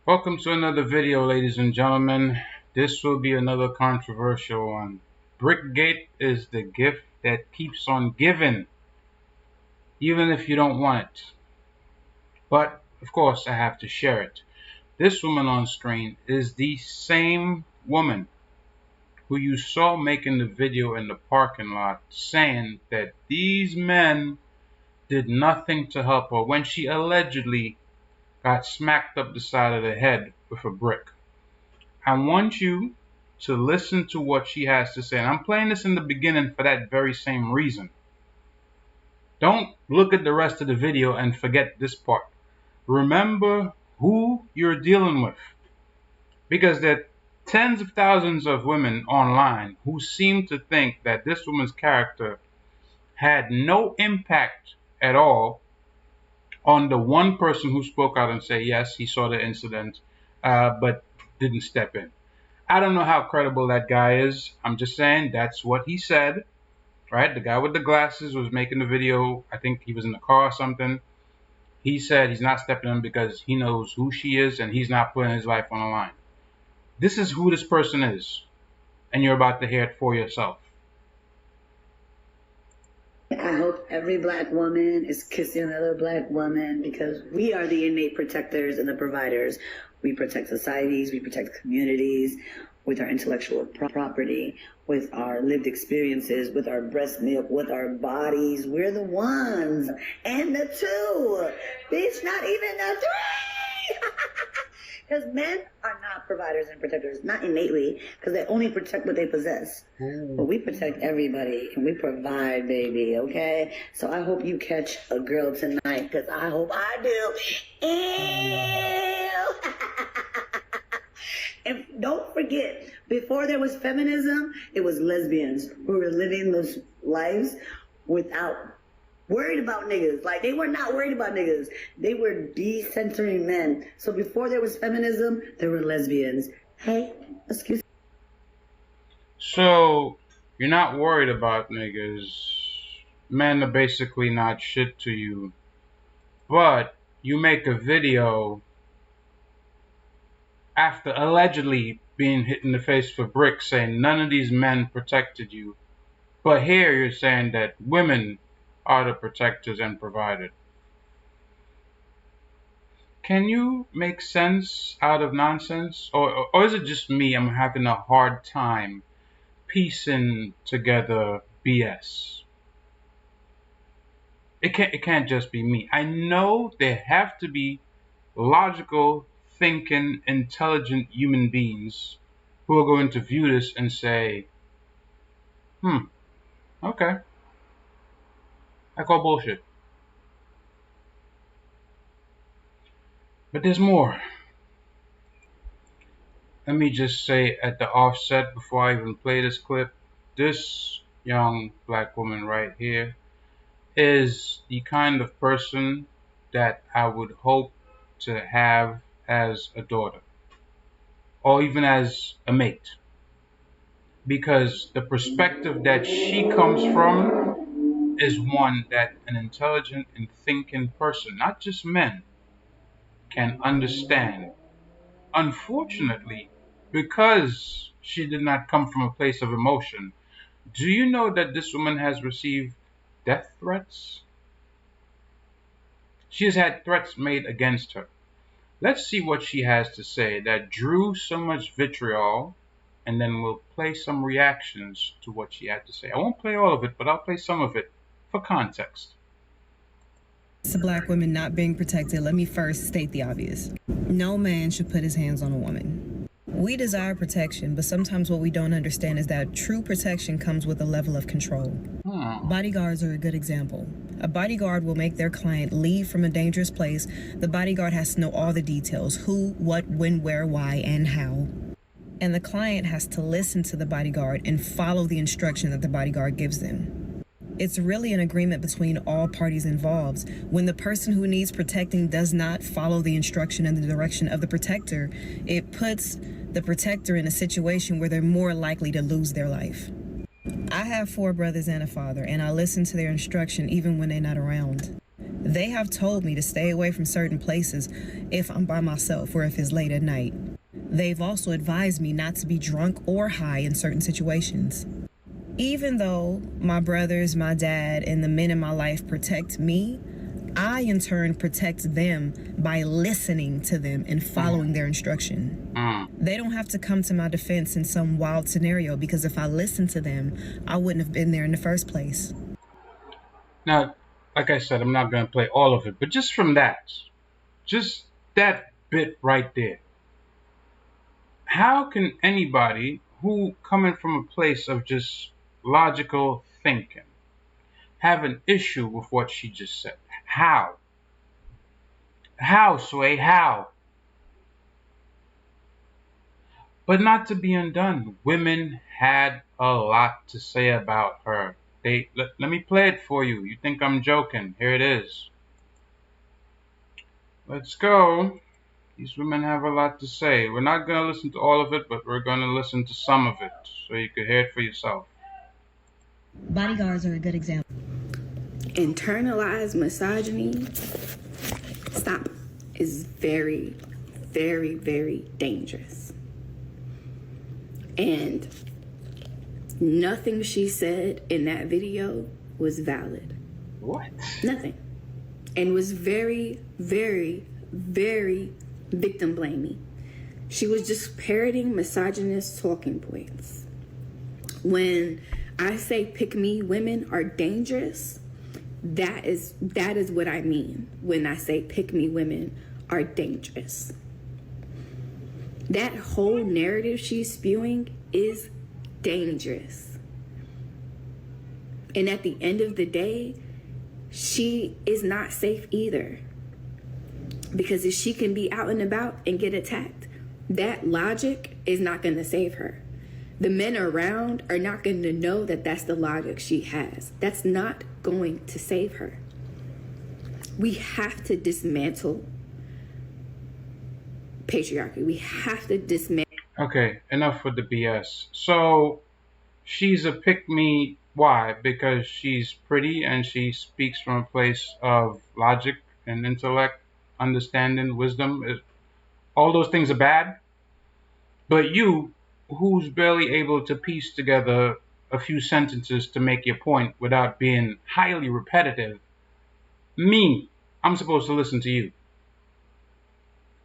Welcome to another video, ladies and gentlemen. This will be another controversial one. Brickgate is the gift that keeps on giving, even if you don't want it. But, of course, I have to share it. This woman on screen is the same woman who you saw making the video in the parking lot saying that these men did nothing to help her when she allegedly got smacked up the side of the head with a brick. I want you to listen to what she has to say. And I'm playing this in the beginning for that very same reason. Don't look at the rest of the video and forget this part. Remember who you're dealing with. Because there are tens of thousands of women online who seem to think that this woman's character had no impact at all on the one person who spoke out and said, yes, he saw the incident, but didn't step in. I don't know how credible that guy is. I'm just saying that's what he said, right? The guy with the glasses was making the video. I think he was in the car or something. He said he's not stepping in because he knows who she is and he's not putting his life on the line. This is who this person is, and you're about to hear it for yourself. I hope every black woman is kissing another black woman because we are the innate protectors and the providers. We protect societies, we protect communities with our intellectual property, with our lived experiences, with our breast milk, with our bodies. We're the ones. And the two. Bitch, not even the three. Because men are not providers and protectors, not innately, because they only protect what they possess. But we protect everybody, and we provide, baby, okay? So I hope you catch a girl tonight, because I hope I do. Ew. And don't forget, before there was feminism, it was lesbians who were living those lives without worried about niggas. Like, they were not worried about niggas. They were decentering men. So before there was feminism, there were lesbians. Hey, excuse me. So, you're not worried about niggas. Men are basically not shit to you. But you make a video after allegedly being hit in the face with bricks saying none of these men protected you. But here you're saying that women are the protectors and providers. Can you make sense out of nonsense? Or is it just me? I'm having a hard time piecing together BS. It can't just be me. I know there have to be logical, thinking, intelligent human beings who are going to view this and say, okay, I call bullshit. But there's more. Let me just say at the offset, before I even play this clip, this young black woman right here is the kind of person that I would hope to have as a daughter, or even as a mate. Because the perspective that she comes from is one that an intelligent and thinking person, not just men, can understand. Unfortunately, because she did not come from a place of emotion, do you know that this woman has received death threats? She has had threats made against her. Let's see what she has to say that drew so much vitriol, and then we'll play some reactions to what she had to say. I won't play all of it, but I'll play some of it for context. To black women not being protected, let me first state the obvious. No man should put his hands on a woman. We desire protection, but sometimes what we don't understand is that true protection comes with a level of control. Bodyguards are a good example. A bodyguard will make their client leave from a dangerous place. The bodyguard has to know all the details: who, what, when, where, why, and how. And the client has to listen to the bodyguard and follow the instruction that the bodyguard gives them. It's really an agreement between all parties involved. When the person who needs protecting does not follow the instruction and the direction of the protector, it puts the protector in a situation where they're more likely to lose their life. I have 4 brothers and a father, and I listen to their instruction even when they're not around. They have told me to stay away from certain places if I'm by myself or if it's late at night. They've also advised me not to be drunk or high in certain situations. Even though my brothers, my dad, and the men in my life protect me, I in turn protect them by listening to them and following their instruction. They don't have to come to my defense in some wild scenario, because if I listened to them, I wouldn't have been there in the first place. Now, like I said, I'm not going to play all of it, but just that bit right there. How can anybody who coming from a place of just logical thinking have an issue with what she just said? How? How, Sway? How? But not to be undone. Women had a lot to say about her. Let me play it for you. You think I'm joking? Here it is. Let's go. These women have a lot to say. We're not going to listen to all of it, but we're going to listen to some of it so you can hear it for yourself. Bodyguards are a good example. Internalized misogyny, stop, is very, very, very dangerous. And nothing she said in that video was valid. What? Nothing. And was very, very, very victim blaming. She was just parroting misogynist talking points. When I say pick me women are dangerous, that is what I mean when I say pick me women are dangerous. That whole narrative she's spewing is dangerous. And at the end of the day, she is not safe either. Because if she can be out and about and get attacked, that logic is not going to save her. The men around are not going to know that that's the logic she has. That's not going to save her. We have to dismantle patriarchy. We have to dismantle. Okay, enough with the BS. So, she's a pick-me. Why? Because she's pretty and she speaks from a place of logic and intellect, understanding, wisdom. All those things are bad. But you, who's barely able to piece together a few sentences to make your point without being highly repetitive, I'm supposed to listen to you.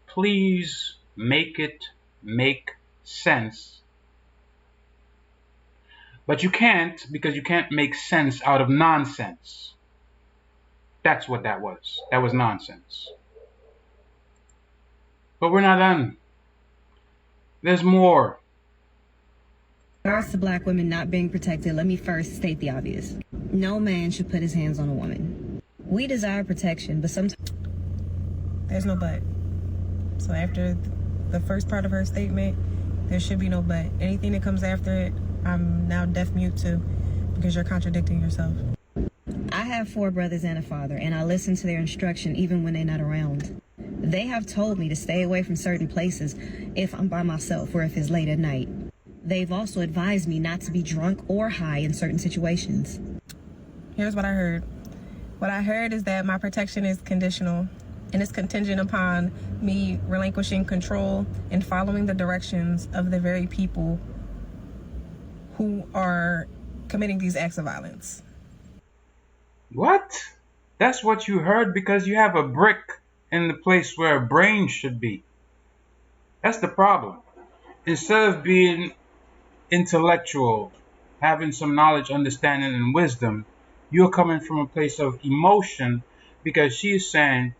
Please make it make sense. But you can't, because you can't make sense out of nonsense. That's what that was. That was nonsense. But we're not done. There's more. In regards to black women not being protected, let me first state the obvious. No man should put his hands on a woman. We desire protection, but sometimes... There's no but. So after the first part of her statement, there should be no but. Anything that comes after it, I'm now deaf mute to, because you're contradicting yourself. I have 4 brothers and a father, and I listen to their instruction even when they're not around. They have told me to stay away from certain places if I'm by myself or if it's late at night. They've also advised me not to be drunk or high in certain situations. Here's what I heard. What I heard is that my protection is conditional, and it's contingent upon me relinquishing control and following the directions of the very people who are committing these acts of violence. What? That's what you heard because you have a brick in the place where a brain should be. That's the problem. Instead of being intellectual, having some knowledge, understanding, and wisdom, you're coming from a place of emotion because she's saying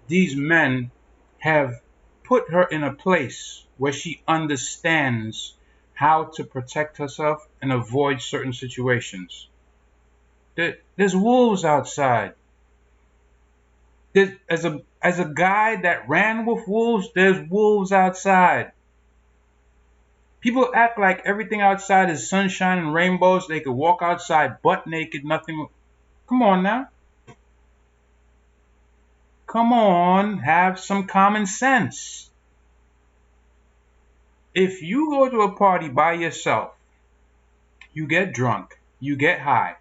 these men have put her in a place where she understands how to protect herself and avoid certain situations. There's wolves outside. As a guy that ran with wolves, there's wolves outside. People act like everything outside is sunshine and rainbows. They could walk outside butt naked, nothing. Come on now. Come on, have some common sense. If you go to a party by yourself, you get drunk, you get high,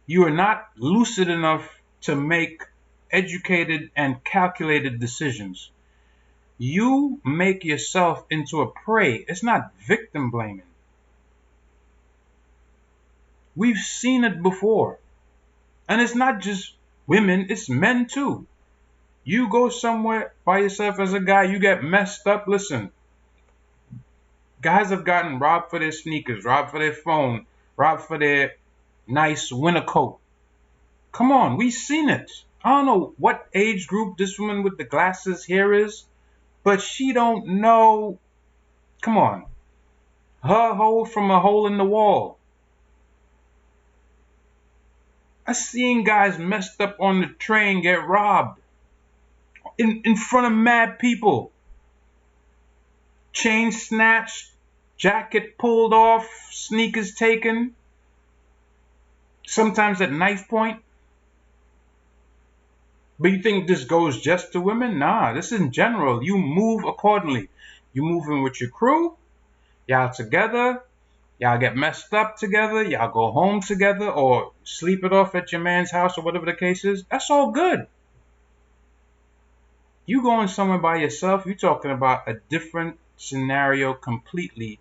you are not lucid enough to make educated and calculated decisions. You make yourself into a prey. It's not victim blaming. We've seen it before. And it's not just women, it's men too. You go somewhere by yourself as a guy, you get messed up. Listen, guys have gotten robbed for their sneakers, robbed for their phone, robbed for their nice winter coat. Come on, we've seen it. I don't know what age group this woman with the glasses here is, but she don't know. Come on. Her hole from a hole in the wall. I seen guys messed up on the train get robbed in front of mad people. Chain snatched, jacket pulled off, sneakers taken, sometimes at knife point. But you think this goes just to women? Nah, this is in general. You move accordingly. You moving with your crew, y'all together, y'all get messed up together, y'all go home together or sleep it off at your man's house or whatever the case is. That's all good. You going somewhere by yourself, you're talking about a different scenario completely,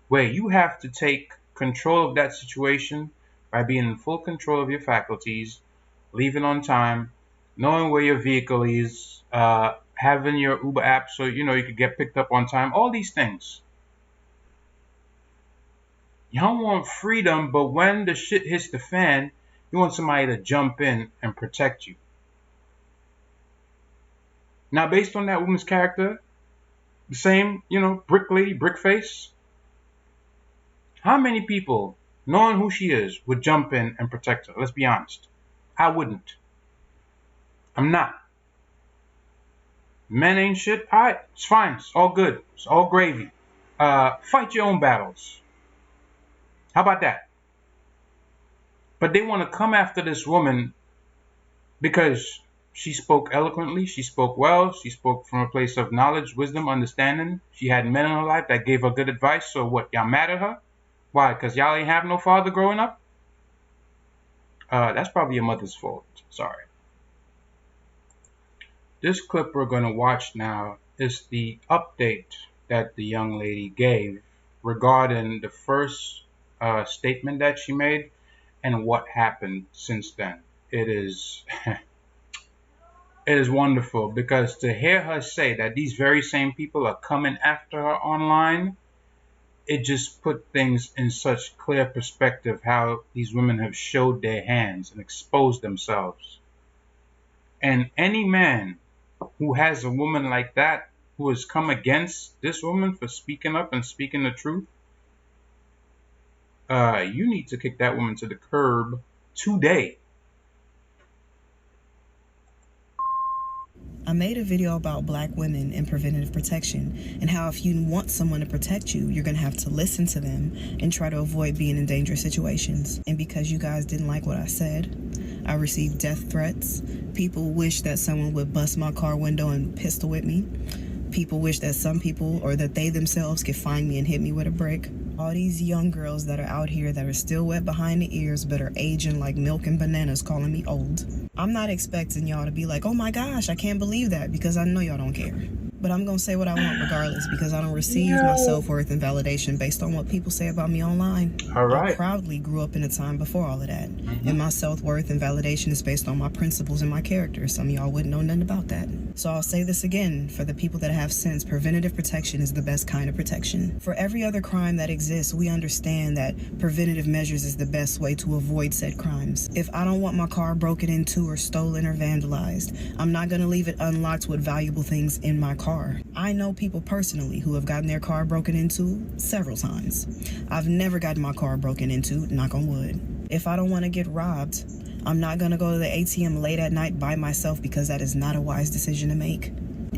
where you have to take control of that situation by being in full control of your faculties, leaving on time, knowing where your vehicle is, having your Uber app so you know you could get picked up on time, all these things. Y'all want freedom, but when the shit hits the fan, you want somebody to jump in and protect you. Now, based on that woman's character, the same, brick lady, brick face, how many people, knowing who she is, would jump in and protect her? Let's be honest. I wouldn't. I'm not. Men ain't shit. All right, it's fine. It's all good. It's all gravy. Fight your own battles. How about that? But they want to come after this woman because she spoke eloquently, she spoke well, she spoke from a place of knowledge, wisdom, understanding. She had men in her life that gave her good advice. So what, y'all mad at her? Why? Because y'all ain't have no father growing up? That's probably your mother's fault. Sorry. This clip we're going to watch now is the update that the young lady gave regarding the first statement that she made and what happened since then. It is it is wonderful, because to hear her say that these very same people are coming after her online, it just put things in such clear perspective how these women have showed their hands and exposed themselves. And any man who has a woman like that, who has come against this woman for speaking up and speaking the truth, you need to kick that woman to the curb today. I made a video about black women and preventative protection, and how if you want someone to protect you, you're going to have to listen to them and try to avoid being in dangerous situations. And because you guys didn't like what I said, I received death threats. People wish that someone would bust my car window and pistol whip me. People wish that some people, or that they themselves, could find me and hit me with a brick. All these young girls that are out here that are still wet behind the ears but are aging like milk and bananas, calling me old. I'm not expecting y'all to be like, oh my gosh, I can't believe that, because I know y'all don't care. But I'm going to say what I want regardless, because I don't receive my self-worth and validation based on what people say about me online. All right. I proudly grew up in a time before all of that. And my self-worth and validation is based on my principles and my character. Some of y'all wouldn't know nothing about that. So I'll say this again, for the people that have sense, preventative protection is the best kind of protection. For every other crime that exists, we understand that preventative measures is the best way to avoid said crimes. If I don't want my car broken into or stolen or vandalized, I'm not going to leave it unlocked with valuable things in my car. I know people personally who have gotten their car broken into several times. I've never gotten my car broken into, knock on wood. If I don't want to get robbed, I'm not going to go to the ATM late at night by myself, because that is not a wise decision to make.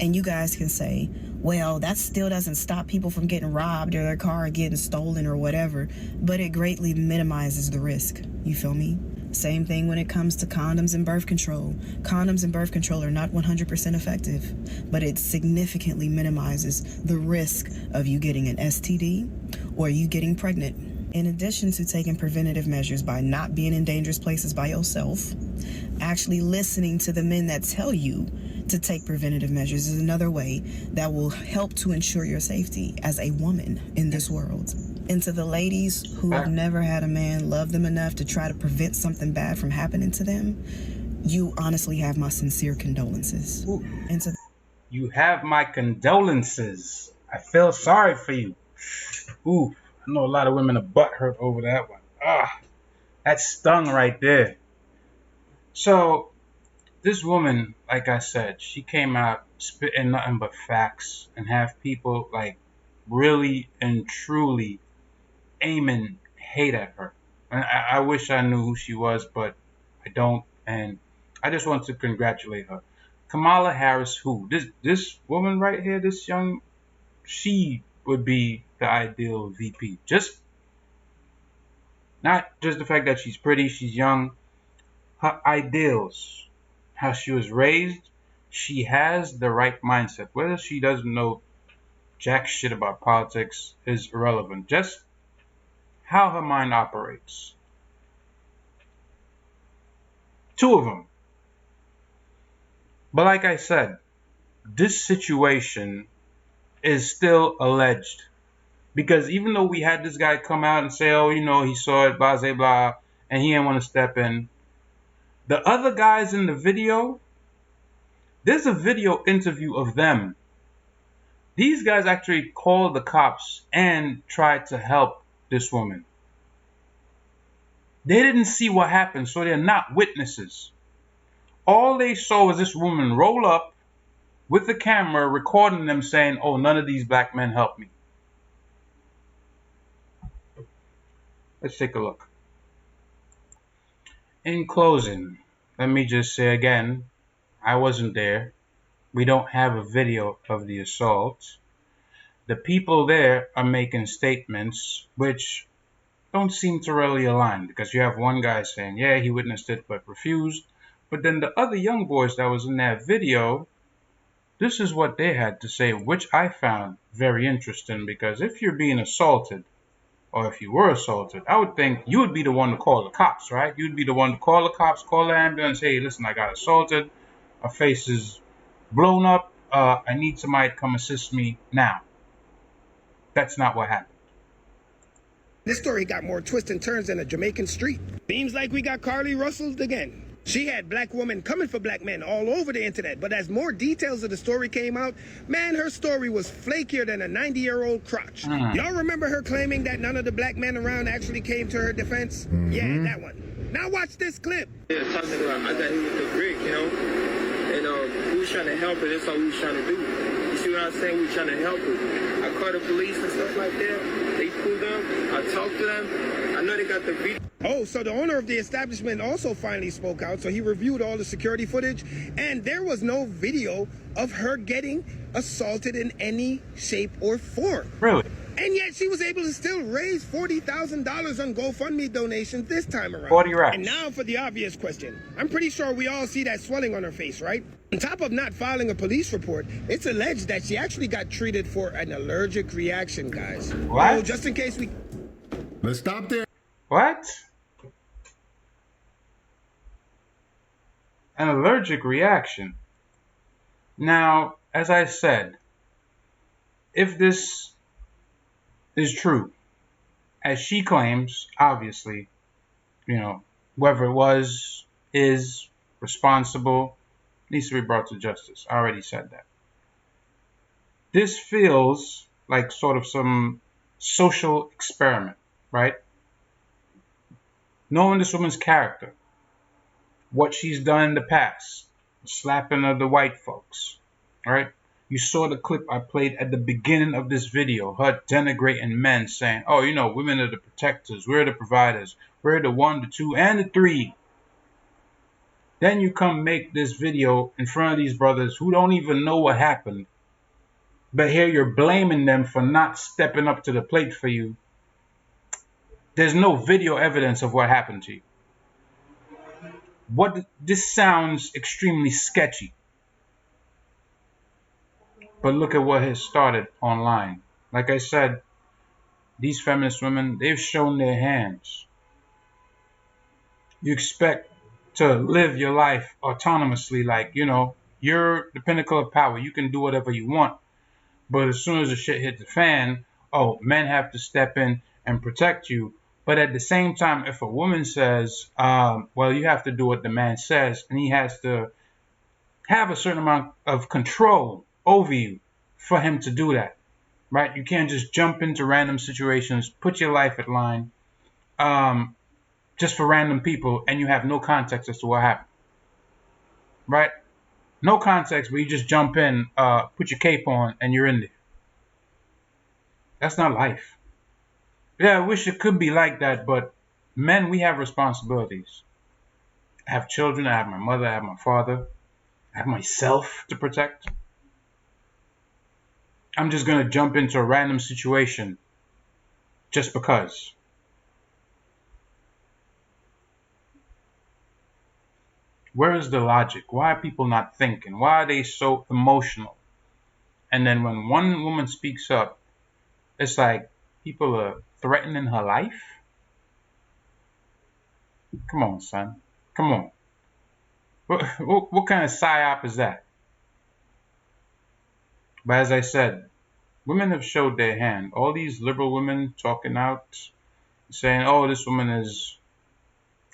And you guys can say, well, that still doesn't stop people from getting robbed or their car getting stolen or whatever, but it greatly minimizes the risk. You feel me? Same thing when it comes to condoms and birth control. Condoms and birth control are not 100% effective, but it significantly minimizes the risk of you getting an STD or you getting pregnant. In addition to taking preventative measures by not being in dangerous places by yourself, Actually listening to the men that tell you to take preventative measures is another way that will help to ensure your safety as a woman in this world. And to the ladies who have never had a man love them enough to try to prevent something bad from happening to them, you honestly have my sincere condolences. Ooh. And to You have my condolences. I feel sorry for you. Ooh, I know a lot of women are butthurt over that one. Ah, that stung right there. So, this woman, like I said, she came out spitting nothing but facts and have people like really and truly aiming hate at her. And I wish I knew who she was, but I don't. And I just want to congratulate her. Kamala Harris, who? This woman right here, this young, she would be the ideal VP. Just not just the fact that she's pretty, she's young. Her ideals, how she was raised, she has the right mindset. Whether she doesn't know jack shit about politics is irrelevant. Just how her mind operates. Two of them. But like I said, this situation is still alleged. Because even though we had this guy come out and say, oh, you know, he saw it, blah, blah, blah, and he didn't want to step in. The other guys in the video, there's a video interview of them. These guys actually called the cops and tried to help this woman. They didn't see what happened, so they're not witnesses. All they saw was this woman roll up with the camera recording them saying, oh, none of these black men helped me. Let's take a look. In closing, let me just say again, I wasn't there. We don't have a video of the assault. The people there are making statements which don't seem to really align, because you have one guy saying, yeah, he witnessed it but refused. But then the other young boys that was in that video, this is what they had to say, which I found very interesting, because if you're being assaulted, or if you were assaulted, I would think you would be the one to call the cops, right? You'd be the one to call the cops, call the ambulance, hey, listen, I got assaulted, my face is blown up, I need somebody to come assist me now. That's not what happened. This story got more twists and turns than a Jamaican street. Seems like we got Carly Russelled again. She had black women coming for black men all over the internet, but as more details of the story came out, man, her story was flakier than a 90-year-old crotch. Y'all remember her claiming that none of the black men around actually came to her defense? Yeah, that one. Now watch this clip. Yeah, talking about, I got hit with the brick, you know, and we was trying to help her. That's all we was trying to do. You see what I'm saying? We were trying to help her. I called the police and stuff like that. They pulled them. I talked to them. I know they got the video. Oh, so the owner of the establishment also finally spoke out. So he reviewed all the security footage, and there was no video of her getting assaulted in any shape or form. Really? And yet she was able to still raise $40,000 on GoFundMe donations this time around. 40 racks. And now for the obvious question. I'm pretty sure we all see that swelling on her face, right? On top of not filing a police report, it's alleged that she actually got treated for an allergic reaction, guys. What? Oh, just in case we... Let's stop there. What? An allergic reaction. Now, as I said, if this is true, as she claims, obviously, you know, whoever it was is responsible, needs to be brought to justice. I already said that. This feels like sort of some social experiment, right? Knowing this woman's character, what she's done in the past, slapping of the white folks, right? You saw the clip I played at the beginning of this video, her denigrating men, saying, oh, you know, women are the protectors, we're the providers, we're the 1, the 2, and the 3. Then you come make this video in front of these brothers who don't even know what happened, but here you're blaming them for not stepping up to the plate for you. There's no video evidence of what happened to you. This sounds extremely sketchy. But look at what has started online. Like I said, these feminist women, they've shown their hands. You expect to live your life autonomously. Like, you know, you're the pinnacle of power. You can do whatever you want. But as soon as the shit hit the fan, oh, men have to step in and protect you. But at the same time, if a woman says, well, you have to do what the man says, and he has to have a certain amount of control over you for him to do that, right? You can't just jump into random situations, put your life at line, just for random people, and you have no context as to what happened, right? No context, but you just jump in, put your cape on, and you're in there. That's not life. Yeah, I wish it could be like that, but men, we have responsibilities. I have children, I have my mother, I have my father, I have myself to protect. I'm just going to jump into a random situation just because. Where is the logic? Why are people not thinking? Why are they so emotional? And then when one woman speaks up, it's like people are threatening her life? Come on, son. Come on. What kind of psyop is that? But as I said, women have showed their hand. All these liberal women talking out, saying, oh, this woman is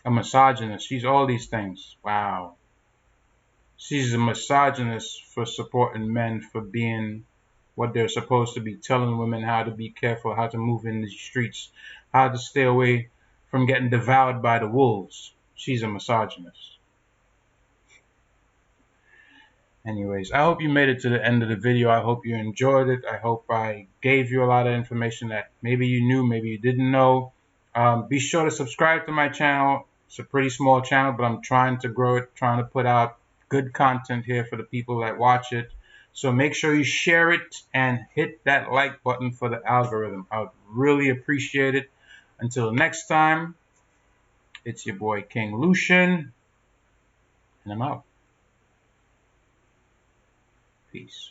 a misogynist. She's all these things. Wow. She's a misogynist for supporting men for being what they're supposed to be, telling women how to be careful, how to move in the streets, how to stay away from getting devoured by the wolves. She's a misogynist. Anyways, I hope you made it to the end of the video. I hope you enjoyed it. I hope I gave you a lot of information that maybe you knew, maybe you didn't know. Be sure to subscribe to my channel. It's a pretty small channel, but I'm trying to grow it, trying to put out good content here for the people that watch it. So make sure you share it and hit that like button for the algorithm. I would really appreciate it. Until next time, it's your boy King Lucian, and I'm out. Peace.